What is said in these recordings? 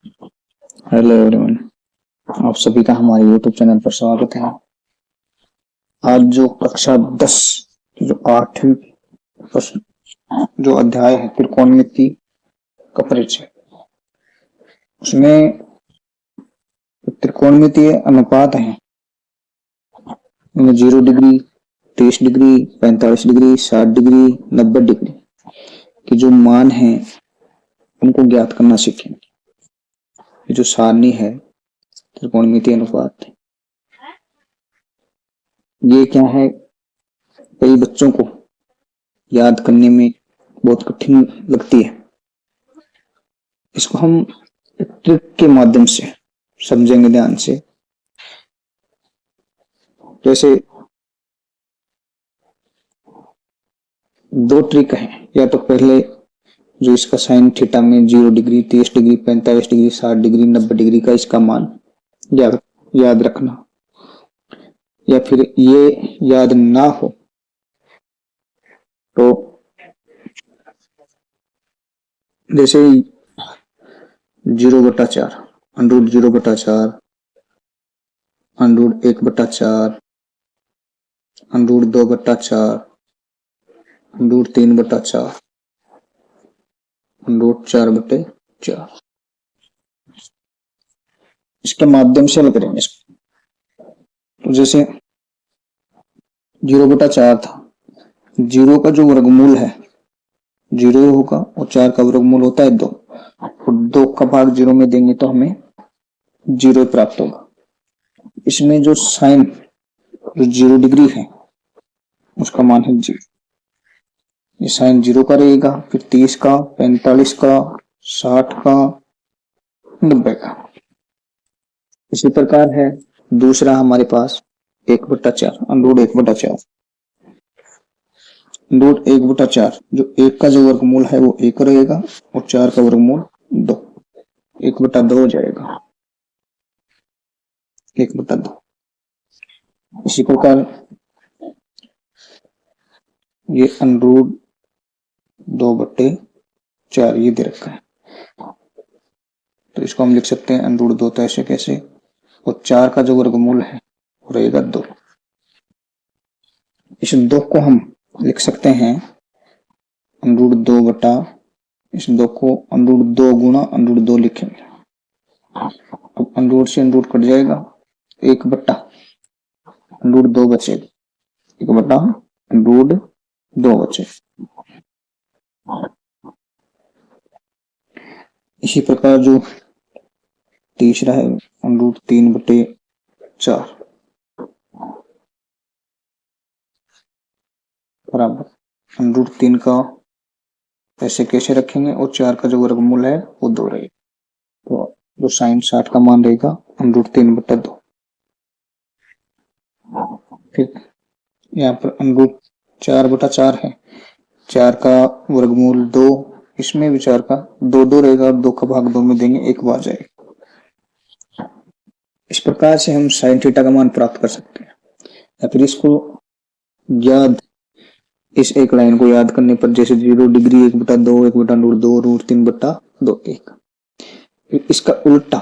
Hello everyone, आप सभी का हमारे यूट्यूब चैनल पर स्वागत है। आज जो कक्षा 10 जो 8वीं प्रश्न जो अध्याय है त्रिकोणमिति का परिचय, उसमें त्रिकोणमितीय अनुपात है 0 degree, 30 degree, 45 degree, 60 degree, 90 degree के जो मान है उनको ज्ञात करना सीखेंगे। ये जो सारणी है त्रिकोणमितीय अनुपात, ये क्या है, कई बच्चों को याद करने में बहुत कठिन लगती है। इसको हम एक ट्रिक के माध्यम से समझेंगे ध्यान से। जैसे दो ट्रिक हैं, या तो पहले जो इसका साइन थीटा में 0 degree, 30 degree, 45 degree, 60 degree, 90 degree का इसका मान याद रखना, या फिर ये याद ना हो तो जैसे 0/4, under root 0/4, under root 1/4, under root 2/4, under root 3/4, under root 4/4, इसके माध्यम से हल करेंगे इसको। तो जैसे 0/4 था, 0 का जो वर्गमूल है 0 होगा और 4 का वर्गमूल होता है 2, और 2 का भाग 0 में देंगे तो हमें 0 प्राप्त होगा। इसमें जो साइन जो 0 डिग्री है उसका मान है 0, ये साइन 0 का रहेगा, फिर 30 का, 45 का, 60 का, 90 का। इसी प्रकार है दूसरा हमारे पास 1/4, अंडरूट 1/4, अंडरूट 1/4, जो 1 का जो वर्गमूल है वो 1 रहेगा और 4 का वर्गमूल 2, 1/2 हो जाएगा, 1/2। इसी प्रकार ये अंडरूट 2/4 ये दे रखा है, तो इसको हम लिख सकते हैं अंडरूट 2, तो ऐसे कैसे, और 4 का जो वर्गमूल है वो रहेगा 2। इस 2 को हम लिख सकते हैं अंडरूट 2 बटा, इस 2 को अंडरूट 2 गुणा अंडरूट 2 लिखेंगे। अब अंडरूट से अंडरूट कट जाएगा, 1/, अंडरूट 2 बचेगा, 1/, अंडरूट 2 बचेगा। इसी प्रकार जो तीसरा है अंडरूट 3/4 बराबर अंडरूट 3 का ऐसे कैसे रखेंगे, और 4 का जो वर्गमूल है वो 2 रहेगा, तो जो साइन 60 का मान रहेगा अंडरूट 3/2। फिर यहाँ पर अंडरूट 4/4 है, 4 का वर्गमूल 2, इसमें भी 4 का 2 रहेगा और 2 का भाग 2 में देंगे, 1 बार जाएगा। इस प्रकार से हम साइन थीटा का मान प्राप्त कर सकते हैं। या फिर इसको याद, इस एक लाइन को याद करने पर, जैसे 0 डिग्री 1/2, 1/√2, रूट 3/2, 1। फिर इसका उल्टा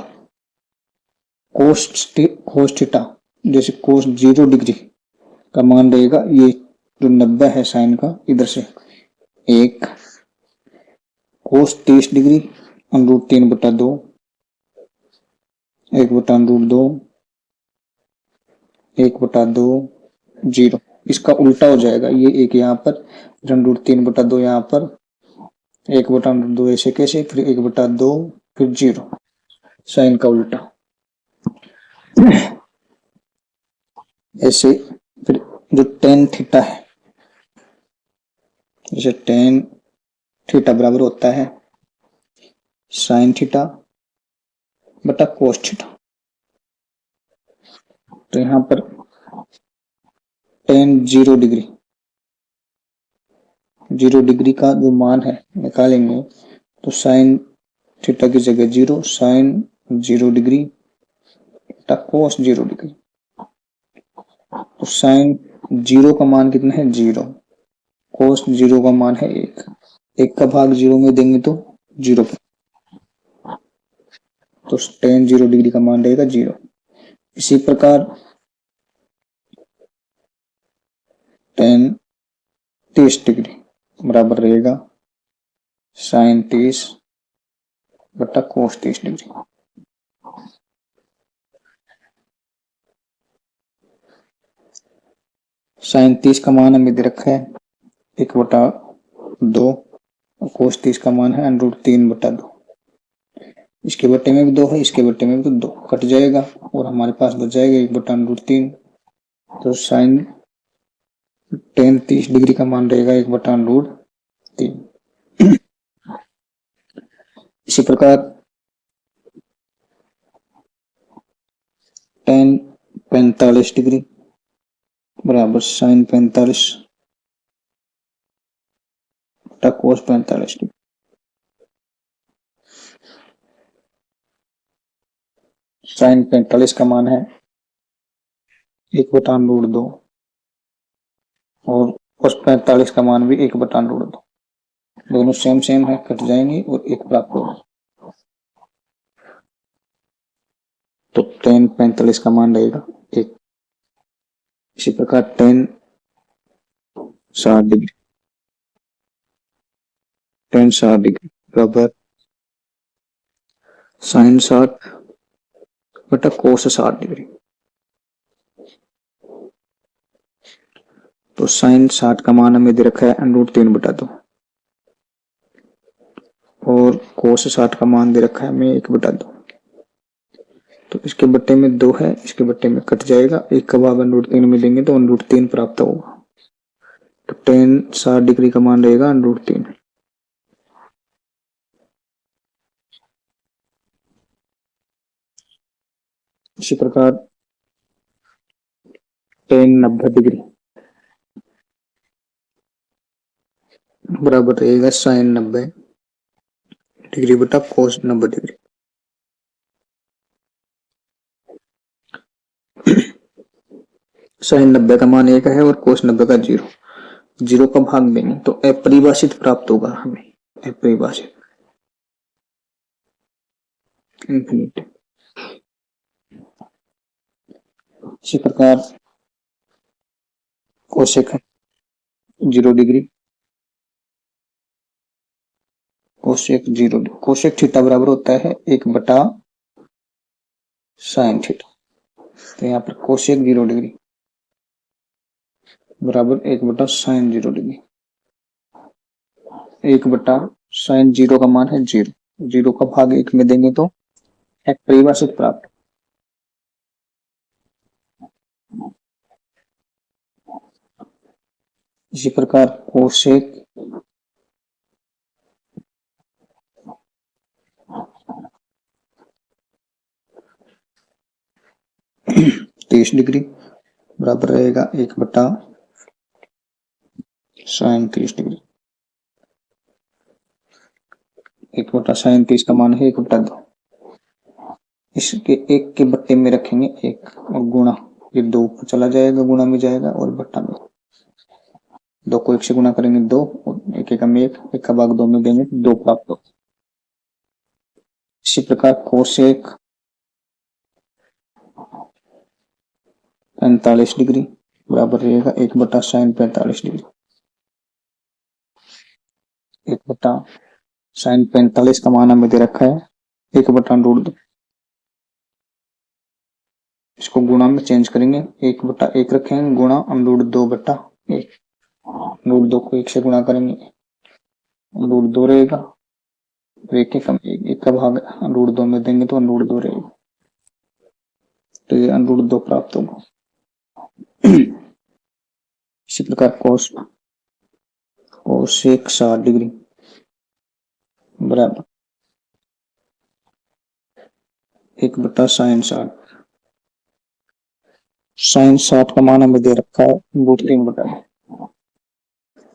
कोस थीटा, जैसे कोस 0 डिग्री का मान रहेगा ये जो 90 है साइन का, इधर से 1, कोस 30 डिग्री अंडरूट 3/2, 1/√2, 1/2, 0। इसका उल्टा हो जाएगा, ये 1 यहाँ पर, अंडरूट 3/2 यहाँ पर, 1/√2 ऐसे कैसे, फिर 1/2, फिर 0, साइन का उल्टा ऐसे। फिर जो टेन थीटा है, जैसे टेन थीटा बराबर होता है साइन थीटा बटा कोस थीटा, तो यहां पर टेन 0 डिग्री, 0 डिग्री का जो मान है निकालेंगे तो साइन थीटा की जगह 0, साइन 0 डिग्री बटा कोस 0 डिग्री, तो साइन 0 का मान कितना है 0, कोस 0 का मान है 1, 1 का भाग 0 में देंगे तो 0। तो tan 0 डिग्री का मान रहेगा 0। इसी प्रकार tan 30 डिग्री बराबर रहेगा sin 30 बटा cos 30 डिग्री। sin 30 का मान हमें दे रखा है 1/2 और cos 30 का मान है √3/2। इसके बट्टे में भी 2 है, इसके बट्टे में भी तो 2 कट जाएगा और हमारे पास बच जाएगा 1/√3। तो sin tan 30 डिग्री का मान रहेगा 1/√3। इसी प्रकार tan 45 डिग्री बराबर sin 45 बटा cos 45 डिग्री। sin 45 का मान है 1/√2 और cos 45 का मान भी 1/√2। दोनों सेम सेम है, कट जाएंगे और एक प्राप्त होगा। तो tan 45 का मान रहेगा 1। इसी प्रकार tan 60 डिग्री बराबर sin 60 बटा cos 60 डिग्री। तो sin 60 का मान हमें दे रखा है √3/2 और cos 60 का मान दे रखा है हमें 1/2। तो इसके बट्टे में 2 है, इसके बट्टे में कट जाएगा, एक का भाग √3 में देंगे तो √3 प्राप्त होगा। तो tan 60 डिग्री का मान रहेगा √3। इसी प्रकार tan 90 डिग्री बराबर रहेगा sin 90 डिग्री बटा cos 90 डिग्री। sin 90 का मान 1 है और cos 90 का 0। 0 का भाग देंगे तो अपरिभाषित प्राप्त होगा हमें, अपरिभाषित इंफिनिटी। इसी प्रकार कोसेक 0 डिग्री कोसेक थीटा बराबर होता है 1/sin थीटा। तो यहाँ पर कोसेक 0 डिग्री बराबर 1/sin 0 डिग्री। 1/sin 0 का मान है 0। 0 का भाग 1 में देंगे तो एक परिभाषित प्राप्त। इसी प्रकार कोसेक 30 डिग्री बराबर रहेगा 1/sin 30 डिग्री। 1/sin 30 का मान है 1/2। इसके एक के बट्टे में रखेंगे 1 और गुणा, ये 2 ऊपर चला जाएगा, गुणा में जाएगा और बट्टा में 2 को 1 से गुणा करेंगे 2 और 1 एकम 1 का भाग 2 में देंगे 2 प्राप्त हो। इसी प्रकार कोसेक 45 डिग्री बराबर रहेगा 1/sin 45 डिग्री। 1/sin 45 का मान हमें दे रखा है 1/√2। इसको गुणा में चेंज करेंगे, 1/1 रखेंगे गुणा √2/1। √2 को 1 से गुणा करेंगे √2 रहेगा, 1 का भाग √2 में देंगे तो √2 रहेगा। तो ये √2 प्राप्त होगा। इसी प्रकार कोसेक 60 डिग्री बराबर 1/sin 60। sin 60 का मान हमें दे रखा है √3/2।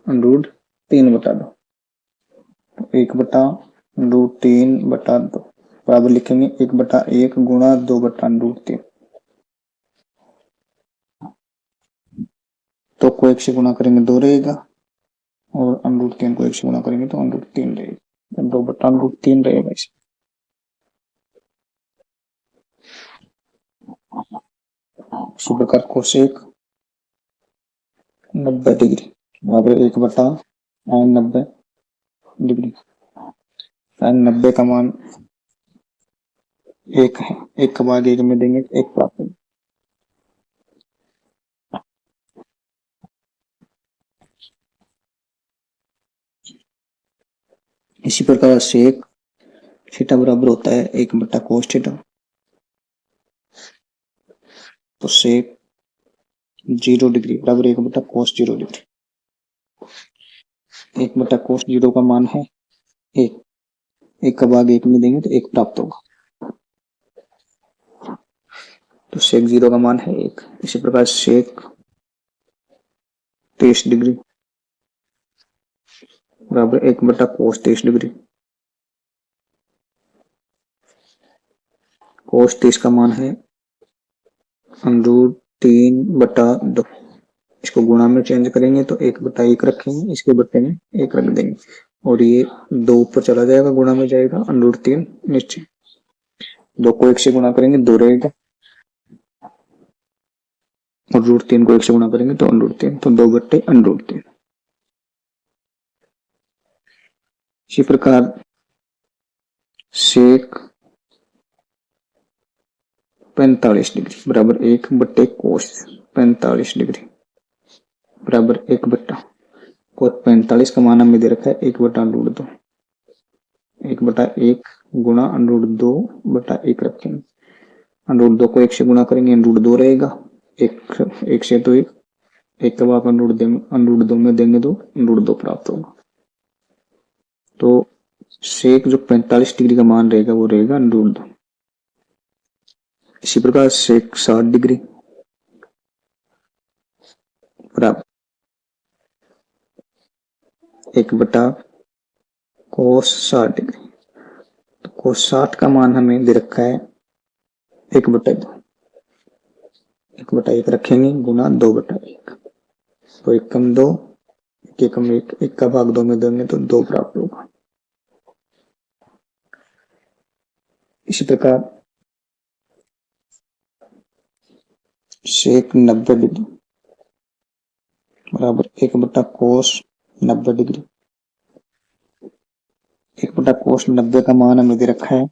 1/√3/2 बराबर लिखेंगे 1/1 गुणा 2/√3। तो को 1 से गुणा करेंगे 2 रहेगा और √3 को 1 से गुणा करेंगे तो √3 रहेगा, 2/√3 रहेगा। इसी प्रकार कोसेक 90 डिग्री बराबर 1/sin 90 डिग्री। sin 90 का मान 1 है, 1 का भाग 1 में देंगे तो 1 प्राप्त होगा। इसी प्रकार सेक थीटा बराबर होता है 1/cos थीटा। तो सेक 0 डिग्री बराबर 1/cos 0 डिग्री। 1/cos 0 का मान है 1, 1 का भाग 1 में देंगे तो 1 प्राप्त होगा। तो सेक 0 का मान है 1। इसी प्रकार सेक 23 डिग्री बराबर 1/cos 23 डिग्री। cos 23 का मान है √3/2। इसको गुणा में चेंज करेंगे तो 1/1 रखेंगे, इसके बट्टे में 1 रख देंगे और ये 2 ऊपर चला जाएगा, गुणा में जाएगा, √3 नीचे। 2 को 1 से गुणा करेंगे 2 रहेगा और √3 को 1 से गुणा करेंगे तो √3, तो 2/√3। इसी प्रकार सेक 45 डिग्री बराबर 1/cos 45 डिग्री बराबर 1/cos 45 का मान हमें दे रखा है 1/√2। 1/1 गुणा √2/1 रखेंगे। √2 को 1 से गुणा करेंगे, √2 रहेगा, 1 से तो 1 का भाग √2 में देंगे तो √2 प्राप्त होगा। तो सेक जो 45 डिग्री का मान रहेगा वो रहेगा √2। इसी प्रकार सेक 60 डिग्री बराबर 1/cos 60 डिग्री। तो cos 60 का मान हमें दे रखा है 1/2। 1/1 रखेंगे गुणा 2/1। तो 1 कम 2, 1 कम 1, 1 का भाग 2 में देंगे तो 2 प्राप्त होगा। इसी प्रकार सेक 90 डिग्री बराबर 1/cos 90 डिग्री। 1/cos 90 का मान हमें दे रखा है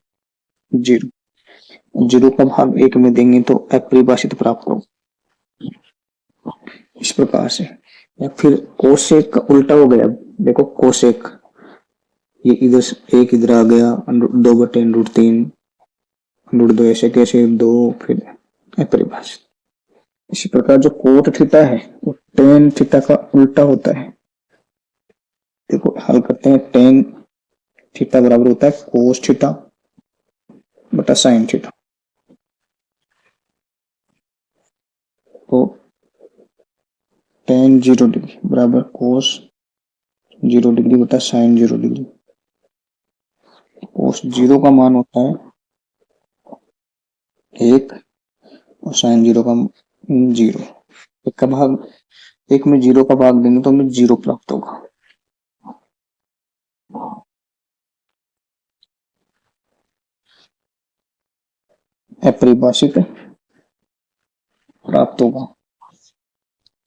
0। 0 का भाग 1 में देंगे तो अपरिभाषित प्राप्त होगा। इस प्रकार से, या फिर कोसेक का उल्टा हो गया। देखो कोसेक, ये इधर एक इधर आ गया 2/√3, √2 ऐसे कैसे 2 फिर अपरिभाषित। इसी प्रकार जो कोट थीटा है वो टेन थीटा का उल्टा होता है। देखो हल करते हैं। टेन थीटा बराबर होता है कोस थीटा बटा साइन थीटा। तो टेन 0 डिग्री बराबर कोस 0 डिग्री बटा साइन 0 डिग्री। कोस 0 का मान होता है 1 और साइन 0 का 0। 1 का भाग 1 में 0 का भाग देंगे तो हमें 0 प्राप्त होगा। अपरिभाषित प्राप्त होगा।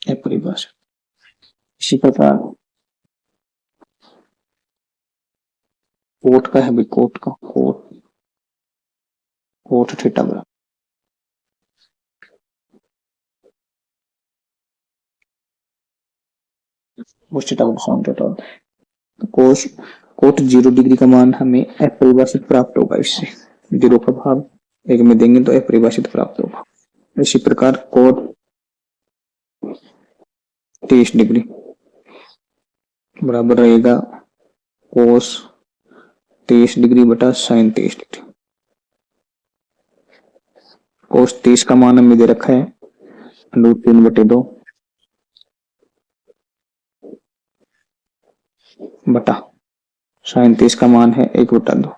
अपरिभाषित। इसी प्रकार कोट का है भाई, कोट का कोट थीटा बराबर कोस थीटा बटा साइन थीटा। तो कोट 0 डिग्री का मान हमें अपरिभाषित प्राप्त होगा। इससे 0 का भाग 1 में देंगे तो अपरिभाषित प्राप्त होगा। इसी प्रकार कोट 30 डिग्री बराबर रहेगा कोस 30 डिग्री बटा साइन 30 डिग्री। कोस 30 का मान हमें दे रखा है √3/2 बटा साइन 30 का मान है 1/2।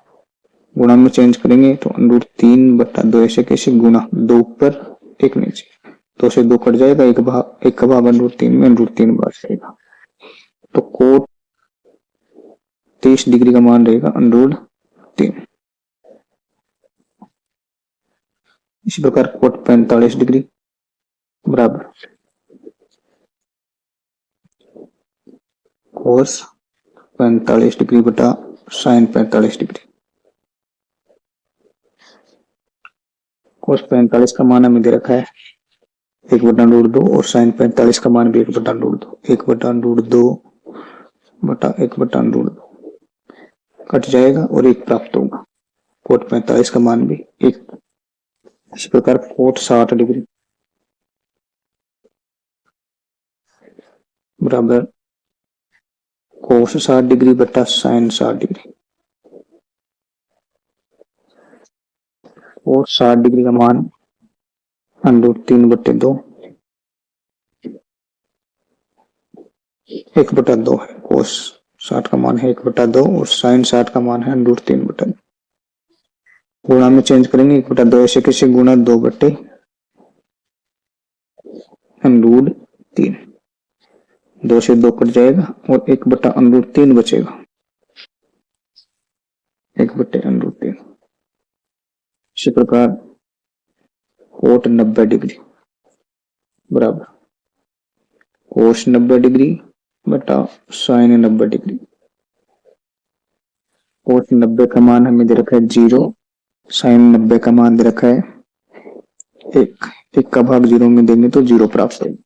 गुणा में चेंज करेंगे तो √3/2 ऐसे कैसे गुणा, 2 ऊपर 1 नीचे, 2 से 2 कट जाएगा, 1 का भाग √3 में √3 बार जाएगा। तो कोट 30 डिग्री का मान रहेगा √3। इसी प्रकार कोट 45 डिग्री बराबर कोस 45 डिग्री बटा साइन 45 डिग्री। कोस 45 का मान हमें दे रखा है 1/√2 और साइन 45 का मान भी 1/√2, 1/√2 बटा 1/√2 कट जाएगा और 1 प्राप्त होगा। कोट 45 का मान भी 1। इसी प्रकार कोट 60 डिग्री बराबर कोस 60 डिग्री बटा साइन 60 डिग्री। कोट 60 डिग्री का मान √3/2 1/2 है। कोस 60 का मान है 1/2 और साइन 60 का मान है √3/2। गुणा में चेंज करेंगे 1/2 ऐसे कैसे गुणा 2/√3 2 से 2 कट जाएगा और 1/√3 बचेगा 1/√3। इसी प्रकार कोट 90 डिग्री बराबर कोस 90 डिग्री बटा साइन 90 डिग्री। कोस 90 का मान हमें दे रखा है 0, साइन 90 का मान दे रखा है 1। 1 का भाग 0 में देंगे तो 0 प्राप्त होगा।